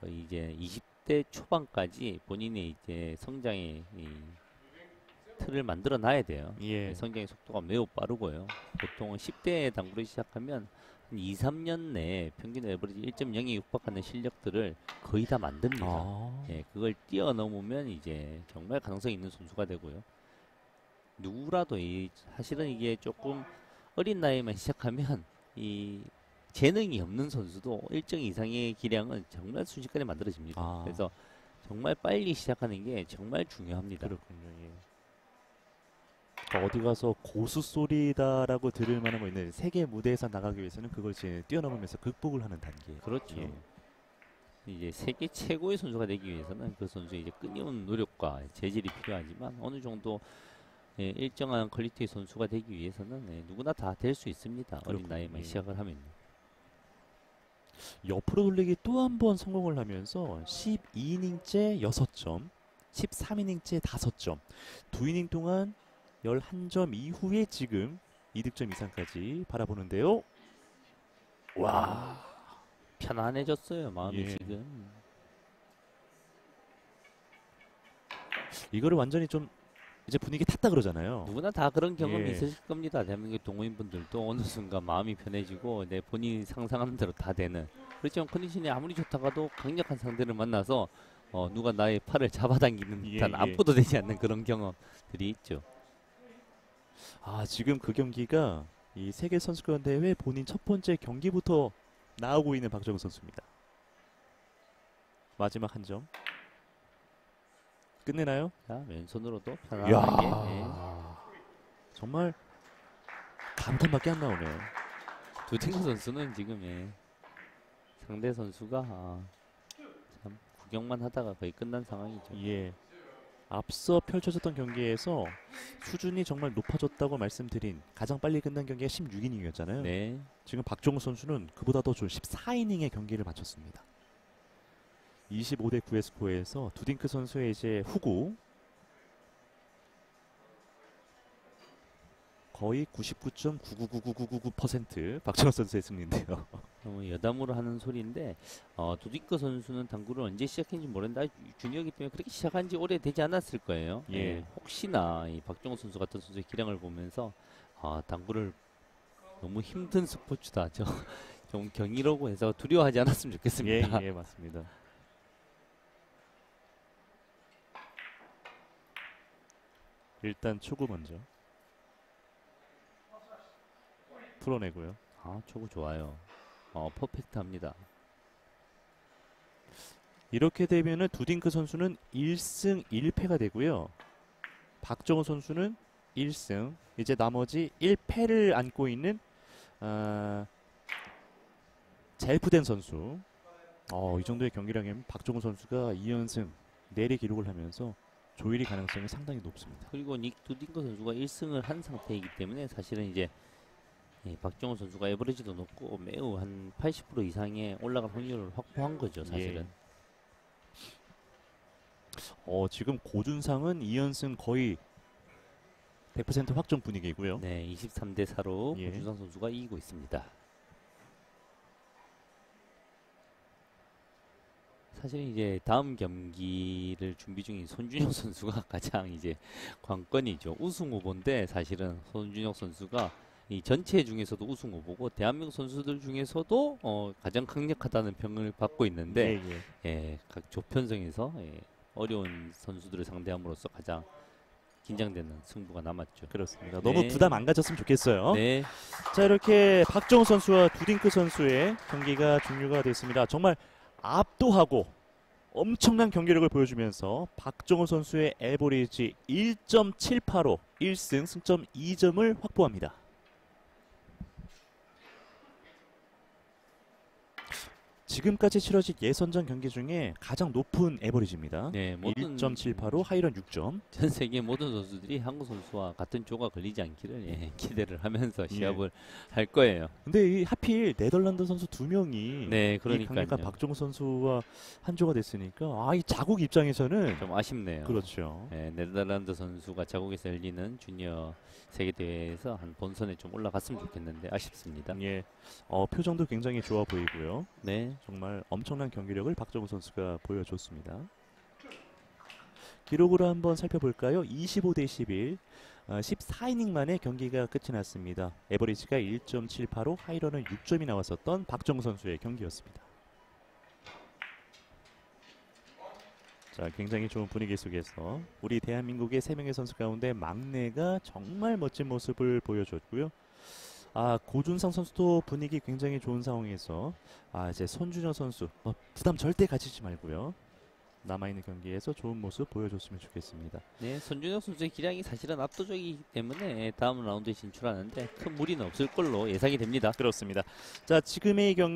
A: 거의 이제 20대 초반까지 본인의 이제 성장의 이 틀을 만들어 놔야 돼요.
B: 예.
A: 성장의 속도가 매우 빠르고요. 보통 10대에 당구를 시작하면 한 2, 3년 내에 평균 에버리지 1.0에 육박하는 실력들을 거의 다 만듭니다. 그걸 뛰어넘으면 이제 정말 가능성이 있는 선수가 되고요. 누구라도 사실은 이게 조금 어린 나이에만 시작하면 이 재능이 없는 선수도 일정 이상의 기량은 정말 순식간에 만들어집니다. 그래서 정말 빨리 시작하는 게 정말 중요합니다.
B: 그렇군요. 예. 어디 가서 고수 소리다라고 들을 만한 거 있는 세계 무대에서 나가기 위해서는 그걸 이제 뛰어넘으면서 극복을 하는 단계.
A: 그렇죠.
B: 예.
A: 이제 세계 최고의 선수가 되기 위해서는 그 선수의 이제 끊임없는 노력과 재질이 필요하지만 어느 정도 일정한 퀄리티의 선수가 되기 위해서는 누구나 다 될 수 있습니다. 어린
B: 그렇군요.
A: 나이에만
B: 예.
A: 시작을 하면.
B: 옆으로 돌리기 또 한 번 성공을 하면서 12이닝째 6점, 13이닝째 5점, 2이닝 동안 11점 이후에 지금 2득점 이상까지 바라보는데요. 와,
A: 편안해졌어요. 마음이
B: 예.
A: 지금.
B: 이거를 완전히 좀 이제 분위기 탔다 그러잖아요.
A: 누구나 다 그런 경험이
B: 예.
A: 있으실 겁니다. 대한민국 동호인분들도 어느 순간 마음이 편해지고 내 본인이 상상하는 대로 다 되는. 그렇지만 컨디션이 아무리 좋다가도 강력한 상대를 만나서 누가 나의 팔을 잡아당기는 듯한
B: 예.
A: 안포도 되지 않는 그런 경험들이 있죠.
B: 지금 그 경기가 이 세계 선수권 대회 본인 첫 번째 경기부터 나오고 있는 박정우 선수입니다. 마지막 한 점. 끝내나요?
A: 자, 왼손으로도 편안하게.
B: 정말 감탄밖에 안 나오네요.
A: 두팅거 선수는 지금 상대 선수가 참 구경만 하다가 거의 끝난 상황이죠.
B: 예. 앞서 펼쳐졌던 경기에서 수준이 정말 높아졌다고 말씀드린 가장 빨리 끝난 경기가 16이닝이었잖아요.
A: 네.
B: 지금 박정우 선수는 그보다 더 좋은 14이닝의 경기를 마쳤습니다. 25대 9의 스코어에서 두딩크 선수의 이제 후구 거의 99.999999% 박정호 선수의 승리인데요.
A: 여담으로 하는 소리인데 두디크 선수는 당구를 언제 시작했는지 모르는데 주니어이기 때문에 그렇게 시작한 지 오래 되지 않았을 거예요.
B: 예.
A: 혹시나 이 박정호 선수 같은 선수의 기량을 보면서 당구를 너무 힘든 스포츠다. 좀 경이로고 해서 두려워하지 않았으면 좋겠습니다.
B: 예, 맞습니다. 일단 초구 먼저 풀어내고요.
A: 초구 좋아요. 퍼펙트합니다.
B: 이렇게 되면은 두딩크 선수는 1승 1패가 되고요. 박정호 선수는 1승, 이제 나머지 1패를 안고 있는 젤프덴 선수. 이 정도의 경기량이면 박정호 선수가 2연승 내리 기록을 하면서 조일이 가능성이 상당히 높습니다.
A: 그리고 닉 두딩크 선수가 1승을 한 상태이기 때문에 사실은 이제 박정호 선수가 에버리지도 높고 매우 한 80% 이상의 올라갈 확률을 확보한 거죠, 사실은.
B: 지금 고준상은 2연승 거의 100% 확정 분위기고요.
A: 네, 23대 4로
B: 예.
A: 고준상 선수가 이기고 있습니다. 사실 이제 다음 경기를 준비 중인 손준혁 선수가 가장 이제 관건이죠. 우승 후보인데 사실은 손준혁 선수가 이 전체 중에서도 우승 후보고 대한민국 선수들 중에서도 가장 강력하다는 평을 받고 있는데 각 조편성에서 어려운 선수들을 상대함으로써 가장 긴장되는 승부가 남았죠.
B: 그렇습니다. 너무 부담 안 가졌으면 좋겠어요.
A: 네.
B: 자, 이렇게 박정호 선수와 두딩크 선수의 경기가 종료가 됐습니다. 정말 압도하고 엄청난 경기력을 보여주면서 박정호 선수의 에버리지 1.78로 1승 승점 2점을 확보합니다. 지금까지 치러진 예선전 경기 중에 가장 높은 에버리지입니다.
A: 네,
B: 1.78로 하이런 6점.
A: 전 세계 모든 선수들이 한국 선수와 같은 조가 걸리지 않기를 기대를 하면서 시합을 할 거예요.
B: 근데 이 하필 네덜란드 선수 2명이
A: 네,
B: 이
A: 그러니까요.
B: 강력한 박정호 선수와 한 조가 됐으니까 이 자국 입장에서는
A: 좀 아쉽네요.
B: 그렇죠.
A: 네, 네덜란드 선수가 자국에서 열리는 주니어 세계 대회에서 한 본선에 좀 올라갔으면 좋겠는데 아쉽습니다.
B: 예, 표정도 굉장히 좋아 보이고요.
A: 네,
B: 정말 엄청난 경기력을 박정호 선수가 보여줬습니다. 기록으로 한번 살펴볼까요? 25대 11, 14이닝 만에 경기가 끝이 났습니다. 에버리지가 1.78로 하이런은 6점이 나왔었던 박정호 선수의 경기였습니다. 자, 굉장히 좋은 분위기 속에서 우리 대한민국의 3명의 선수 가운데 막내가 정말 멋진 모습을 보여줬고요. 고준상 선수도 분위기 굉장히 좋은 상황에서 이제 손준혁 선수 부담 절대 가지지 말고요. 남아있는 경기에서 좋은 모습 보여줬으면 좋겠습니다.
A: 네, 손준혁 선수의 기량이 사실은 압도적이기 때문에 다음 라운드에 진출하는데 큰 무리는 없을 걸로 예상이 됩니다.
B: 그렇습니다. 자, 지금의 경기